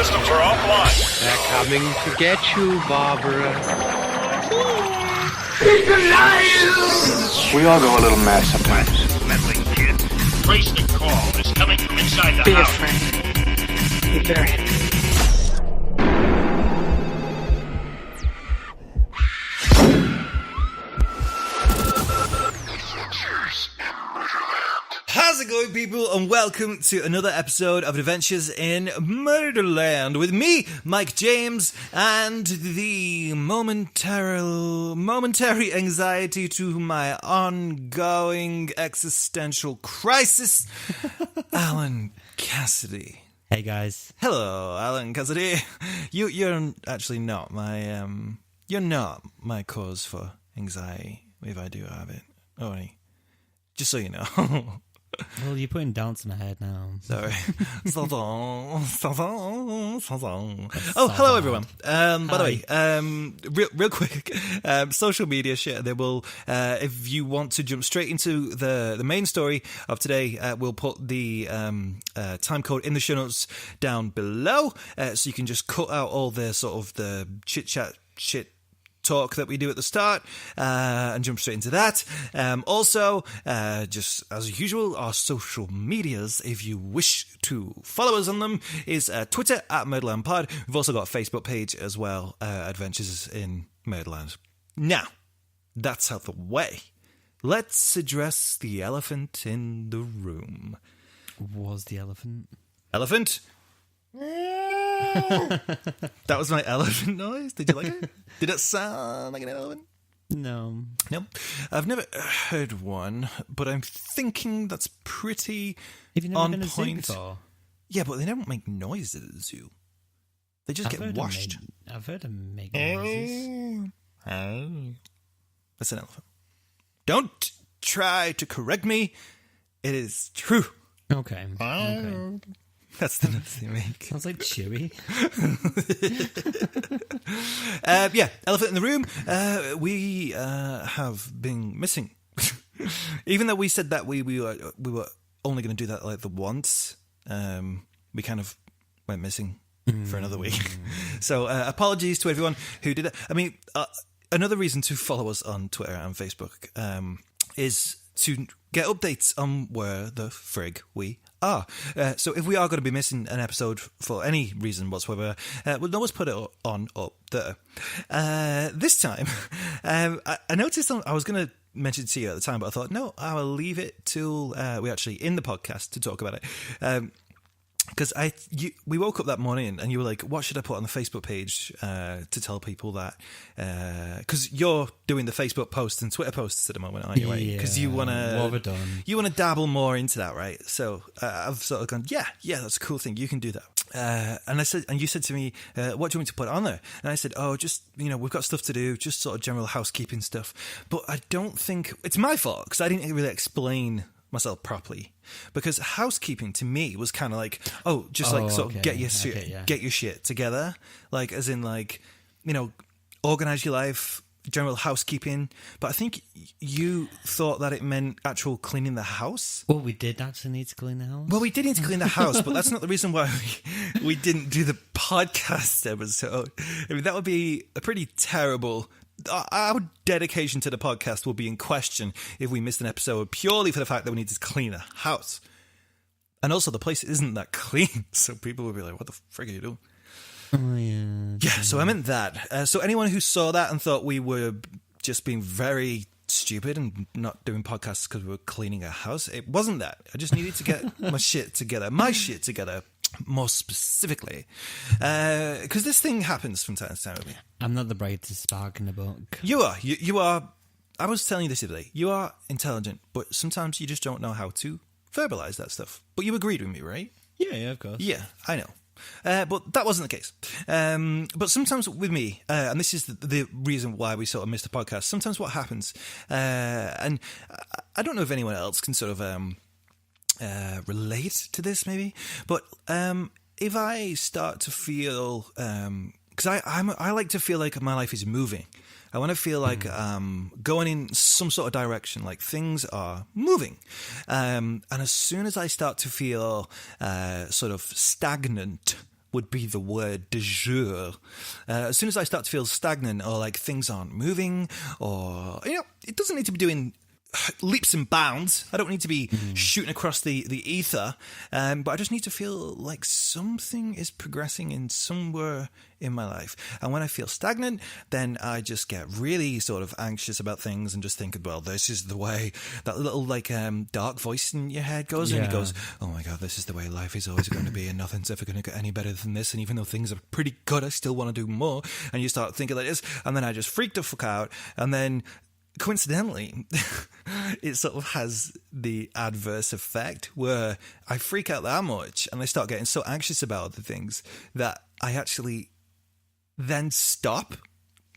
systems are offline. They're coming to get you, Barbara. It's alive! We all go a little mad sometimes. Meddling kid. Trace the call. It's coming from inside the Be house. afraid. Be very. How's it going, people, and welcome to another episode of Adventures in Murderland with me, Mike James, and the momentary anxiety to my ongoing existential crisis, Alan Cassidy. Hey guys. Hello, Alan Cassidy. You're actually not my you're not my cause for anxiety if I do have it. Only, just so you know. Well, you're putting doubts in my head now. Sorry. Oh, hello everyone. By the way, real quick, social media shit. They will, if you want to jump straight into the main story of today, we'll put the time code in the show notes down below, so you can just cut out all the sort of the chit chat shit talk that we do at the start and jump straight into that. Also, just as usual, our social medias, if you wish to follow us on them, is Twitter at MurderlandPod. We've also got a Facebook page as well, Adventures in Murderland. Now, that's out the way. Let's address the elephant in the room. Was the elephant? Elephant? That was my elephant noise. Did you like it? Did it sound like an elephant? No. I've never heard one, but I'm thinking that's pretty Have you never on been to a zoo point. before? Yeah, but they don't make noise at the zoo. They just get washed. I've heard them make noises. That's an elephant. Don't try to correct me. It is true. Okay. That's the noise they make. Sounds like Chewy. Yeah, elephant in the room. We have been missing. Even though we said that we were only going to do that like the once, we kind of went missing for another week. So apologies to everyone who did it. I mean, another reason to follow us on Twitter and Facebook is to get updates on where the frig we are. So if we are going to be missing an episode for any reason whatsoever, we'll always put it on up there. This time, I noticed I was going to mention it to you at the time, but I thought, no, I will leave it till we actually in the podcast to talk about it. Because we woke up that morning and you were like, what should I put on the Facebook page to tell people that? Because you're doing the Facebook posts and Twitter posts at the moment, aren't you? Because you want to dabble more into that, right? So I've sort of gone, yeah, that's a cool thing. You can do that. And you said to me, what do you want me to put on there? And I said, just, we've got stuff to do, just sort of general housekeeping stuff. But I don't think it's my fault because I didn't really explain myself properly, because housekeeping to me was kind of like, get your shit together, like as in like, organize your life, general housekeeping. But I think you thought that it meant actual cleaning the house. Well, we did actually need to clean the house. Well, we did need to clean the house, but that's not the reason why we didn't do the podcast episode. I mean, that would be a pretty terrible. Our dedication to the podcast will be in question if we missed an episode purely for the fact that we need to clean the house. And also, the place isn't that clean, so people will be like, what the frick are you doing? Oh, yeah. Yeah, so I meant that. So anyone who saw that and thought we were just being very stupid and not doing podcasts because we were cleaning a house, it wasn't that. I just needed to get my shit together. More specifically, because this thing happens from time to time with me. I'm not the brightest spark in the book. You are. You are. I was telling you this the other day. You are intelligent, but sometimes you just don't know how to verbalize that stuff. But you agreed with me, right? Yeah, of course. Yeah, I know. But that wasn't the case. But sometimes with me, and this is the reason why we sort of missed the podcast, sometimes what happens, and I don't know if anyone else can sort of relate to this maybe, but if I start to feel, because I like to feel like my life is moving. I want to feel like going in some sort of direction, like things are moving. And as soon as I start to feel sort of stagnant would be the word du jour. As soon as I start to feel stagnant or like things aren't moving or, it doesn't need to be doing leaps and bounds. I don't need to be shooting across the ether, but I just need to feel like something is progressing in somewhere in my life. And when I feel stagnant, then I just get really sort of anxious about things and just think, well, this is the way. That little like dark voice in your head goes, and it goes, oh my God, this is the way life is always going to be, and nothing's ever going to get any better than this. And even though things are pretty good, I still want to do more. And you start thinking like this, and then I just freak the fuck out, and then coincidentally, it sort of has the adverse effect where I freak out that much and I start getting so anxious about other things that I actually then stop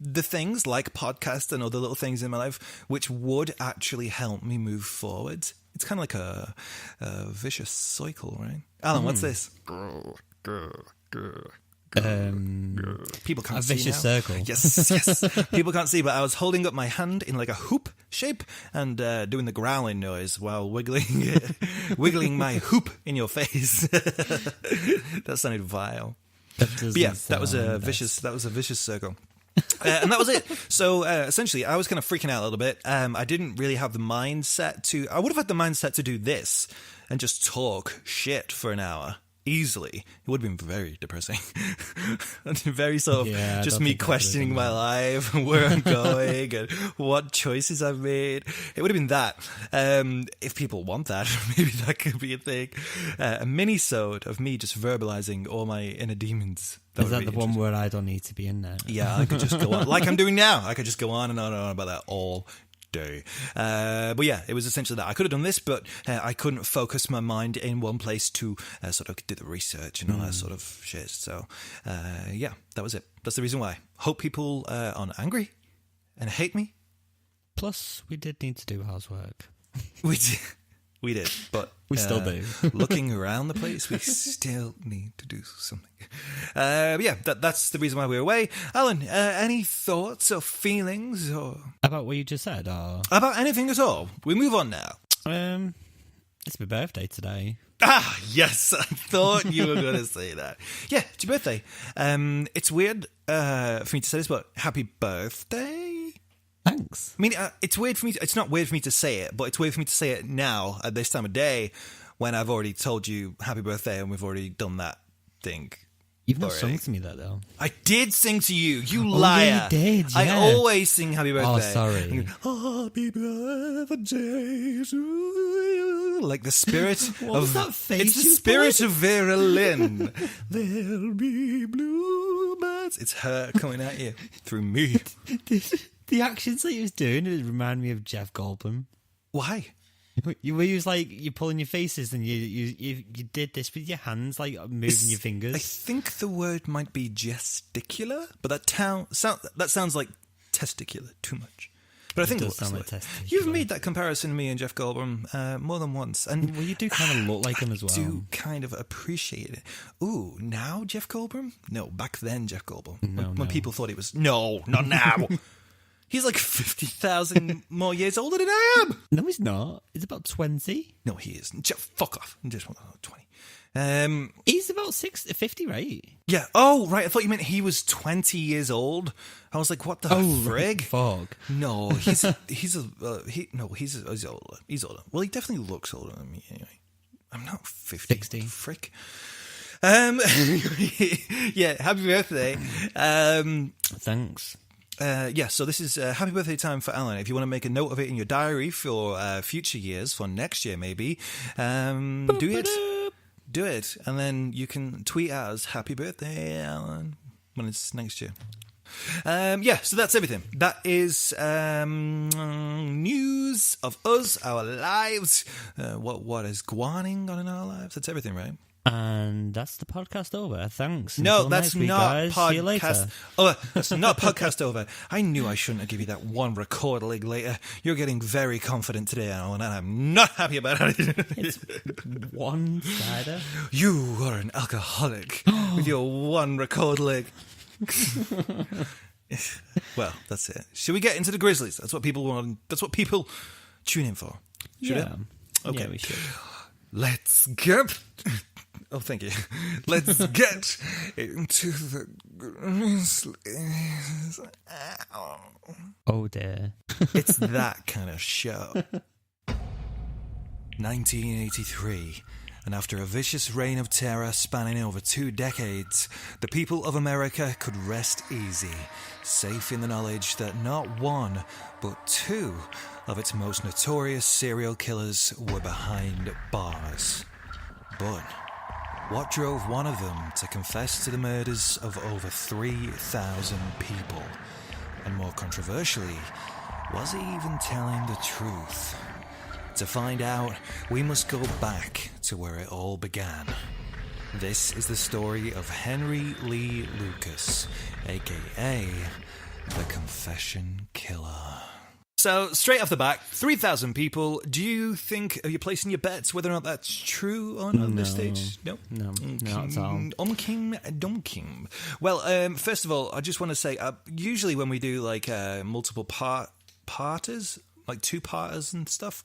the things like podcasts and other little things in my life which would actually help me move forward. It's kind of like a vicious cycle, right? Alan, what's this? People can't see a vicious now. circle. Yes. People can't see, but I was holding up my hand in like a hoop shape and doing the growling noise while wiggling my hoop in your face. That sounded vile. But yeah, that was a vicious circle. And that was it. So essentially, I was kind of freaking out a little bit. I didn't really have the mindset to. I would have had the mindset to do this and just talk shit for an hour. Easily. It would have been very depressing. Very sort of just me questioning my life and where I'm going and what choices I've made. It would have been that. If people want that, maybe that could be a thing. A mini-sode of me just verbalizing all my inner demons. Is that the one where I don't need to be in there? Yeah, I could just go on. Like I'm doing now. I could just go on and on and on about that all day. But yeah, it was essentially that. I could have done this, but I couldn't focus my mind in one place to sort of do the research and all that sort of shit. So yeah, that was it. That's the reason why. Hope people aren't angry and hate me. Plus, we did need to do housework. We did, but we still do. Looking around the place, we still need to do something. Yeah, that's the reason why we're away. Alan, any thoughts or feelings or about what you just said, or about anything at all? We move on now. It's my birthday today. Ah, yes, I thought you were going to say that. Yeah, it's your birthday. It's weird for me to say this, but happy birthday. Thanks. I mean, it's weird for me. It's not weird for me to say it, but it's weird for me to say it now at this time of day when I've already told you happy birthday and we've already done that thing. You've not sung to me that though. I did sing to you. You liar. Yeah, you did. Yeah. I always sing happy birthday. Oh, sorry. Happy birthday to you. Like the spirit what of was that face it's the spirit of Vera Lynn. There'll be bluebirds. It's her coming at you through me. The actions that he was doing, it reminded me of Jeff Goldblum. Why? Where you was like, you're pulling your faces and you did this with your hands, like moving your fingers. I think the word might be gesticular, but that sounds like testicular too much. But I think it does sound like testicular. You've made that comparison to me and Jeff Goldblum more than once. And well, you do kind of look like him as well. I do kind of appreciate it. Ooh, now Jeff Goldblum? No, back then Jeff Goldblum. When people thought he was... No, not now. He's like 50,000 more years older than I am. No, he's not. He's about 20. No, he isn't. Fuck off. I'm just 20. He's about 50, right? Yeah. Oh, right. I thought you meant he was 20 years old. I was like, what the frig? Fog. No, he's older. He's older. Well, he definitely looks older than me anyway. I'm not 50. 60. Frick. Yeah. Happy birthday. Thanks. Yeah, so this is happy birthday time for Alan. If you want to make a note of it in your diary for future years, for next year maybe, do it. And then you can tweet at us, happy birthday, Alan, when it's next year. Yeah, so that's everything. That is news of us, our lives, what is going on in our lives. That's everything, right? And that's the podcast over. Thanks. No, Until that's next week, not guys. podcast. See you later. Oh, that's not podcast over. I knew I shouldn't have given you that one record leg later. You're getting very confident today, Alan, and I'm not happy about it. It's one-sided. You are an alcoholic with your one record leg. Well, that's it. Should we get into the Grizzlies? That's what people want. That's what people tune in for. Should it? Okay. Yeah, we should. let's get... Oh, thank you. Let's get into the... Oh, dear. It's that kind of show. 1983, and after a vicious reign of terror spanning over 2 decades, the people of America could rest easy, safe in the knowledge that not one, but 2 of its most notorious serial killers were behind bars. But what drove one of them to confess to the murders of over 3,000 people? And more controversially, was he even telling the truth? To find out, we must go back to where it all began. This is the story of Henry Lee Lucas, aka the Confession Killer. So, straight off the bat, 3,000 people. Do you think, are you placing your bets whether or not that's true or not at this stage? No? No, not at all. Donkim. Well, first of all, I just want to say, usually when we do like multiple parters, like 2-parters and stuff,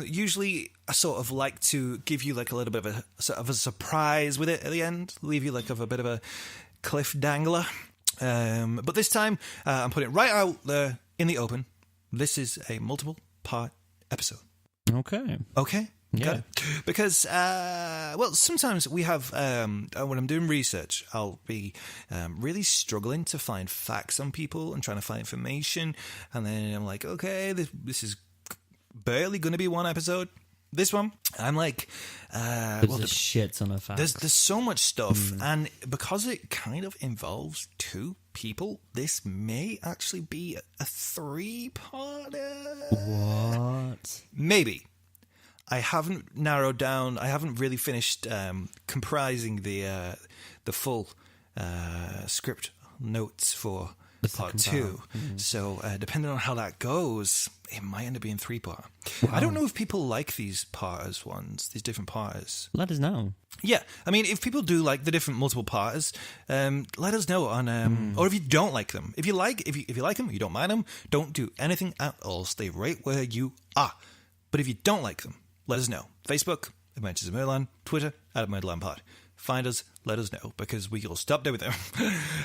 usually I sort of like to give you like a little bit of a surprise with it at the end, leave you like a bit of a cliff dangler. But this time, I'm putting it right out there in the open. This is a multiple part episode. Okay. Yeah. Got it. Because, well, sometimes we have, when I'm doing research, I'll be really struggling to find facts on people and trying to find information. And then I'm like, okay, this is barely going to be one episode. This one, I'm like... there's a shit ton of facts. There's so much stuff, and because it kind of involves 2 people, this may actually be a 3-parter. What? Maybe. I haven't narrowed down. I haven't really finished comprising the full script notes for part 2. So depending on how that goes, it might end up being 3-part. Wow. I don't know if people like these parters ones, these different parters. Let us know. Yeah, I mean, if people do like the different multiple parters, let us know on. Or if you don't like them, if you like them, you don't mind them, don't do anything at all. Stay right where you are. But if you don't like them, let us know. Facebook, Adventures of Merlin, Twitter, @MerlinPod. Find us, let us know, because we will stop doing them.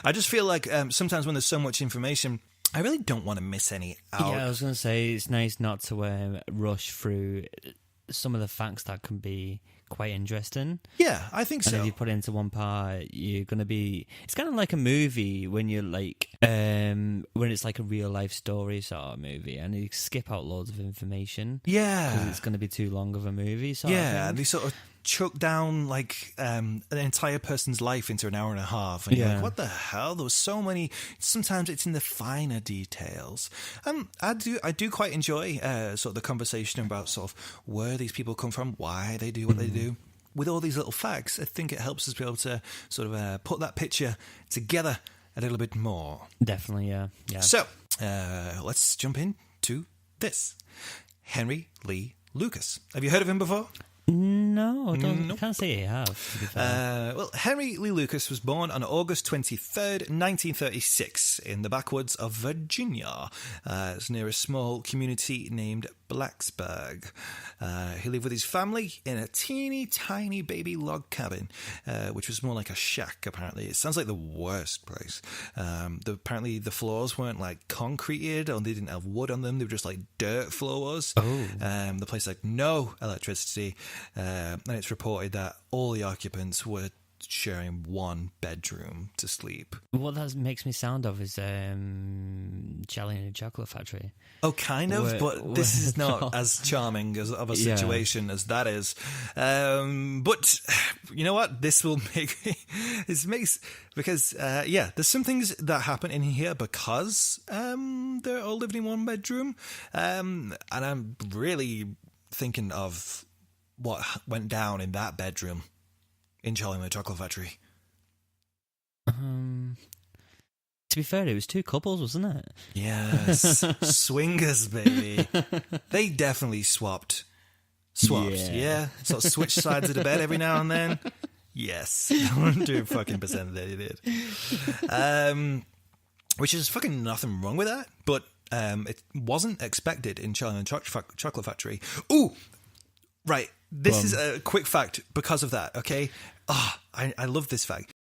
I just feel like sometimes when there's so much information, I really don't want to miss any out. Yeah, I was going to say, it's nice not to rush through some of the facts that can be quite interesting. Yeah, I think so. And if you put it into one part, you're going to be... It's kind of like a movie when you're like... when it's like a real-life story sort of movie, and you skip out loads of information. Yeah. Because it's going to be too long of a movie, sort of Yeah, thing. and they sort of chuck down like an entire person's life into an hour and a half, and you're like, what the hell? There was so many. Sometimes it's in the finer details. I do quite enjoy sort of the conversation about sort of where these people come from, why they do what they do. With all these little facts, I think it helps us be able to sort of put that picture together a little bit more. Definitely, yeah. So let's jump into this. Henry Lee Lucas. Have you heard of him before? No, I can't say I have, to be fair. Well, Henry Lee Lucas was born on August 23rd, 1936, in the backwoods of Virginia. It's near a small community named Blacksburg. He lived with his family in a teeny tiny baby log cabin, which was more like a shack, apparently. It sounds like the worst place. Apparently the floors weren't like concreted, or they didn't have wood on them. They were just like dirt floors. The place had no electricity, and it's reported that all the occupants were sharing one bedroom to sleep. What that makes me sound of is Charlie and the Chocolate Factory. Oh, kind of, but this is not as charming of a situation as that is. But you know what? This will make because there's some things that happen in here because they're all living in one bedroom, and I'm really thinking of what went down in that bedroom in Charlie and the Chocolate Factory. To be fair, it was 2 couples, wasn't it? Yes. Swingers, baby. They definitely swapped. Yeah. Sort of switched sides of the bed every now and then. Yes. 100% they did. Which is fucking nothing wrong with that, but it wasn't expected in Charlie and the Chocolate Factory. Ooh! Right. This is a quick fact because of that, okay? I love this fact.